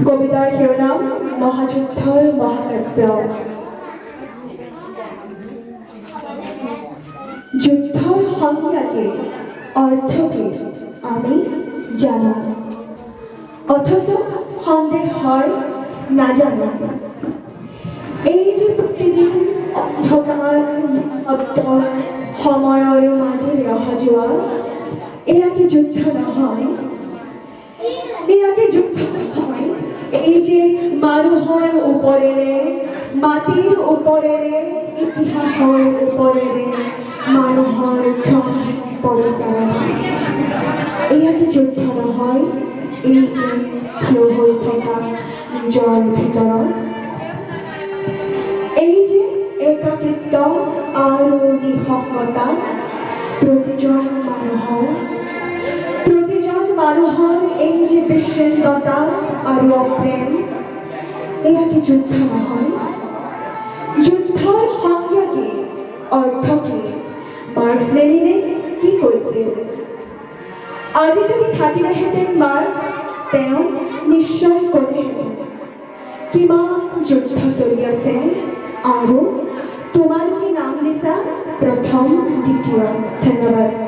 কবিতাৰ শিৰোনাম মহাযুদ্ধৰ মহাকাব্য। যুদ্ধৰ সংজ্ঞা কি, অৰ্থ কি আমি জানো, অথচ সন্দেহ হয় নাজানো। এই যে প্ৰতিদিন অন্ধকাৰ শব্দৰ সময়ৰ মাজেৰে অহা যোৱা, এয়া কি যুদ্ধ নহয়? এয়া কি যুদ্ধ নহয়? এই যে মানুহৰ ওপৰেৰে, মাটিৰ ওপৰেৰে, ইতিহাসৰ ওপৰেৰে মানুহৰ পৰিচালনা, এয়া কি যুদ্ধ নহয়? এই যে থিয় হৈ থকা নিজৰ ভিতৰত, এই যে একাকিত্ব আৰু নিঃসংগতা, প্ৰতিজন মানুহৰ এই যে বিশৃংখলতা আৰু অপ্ৰেম, এয়া কি যুদ্ধ নহয়? যুদ্ধৰ সংজ্ঞা কি, অৰ্থ কি মাৰ্ক্স লেনিনে কি কৈছিল? আজি যদি থাকিলেহেঁতেন মাৰ্ক্স, তেওঁ নিশ্চয় ক'লেহেঁতেন কিমান যুদ্ধ চলি আছে আৰু তোমালোকে নাম দিছা প্ৰথম দ্বিতীয়। ধন্যবাদ।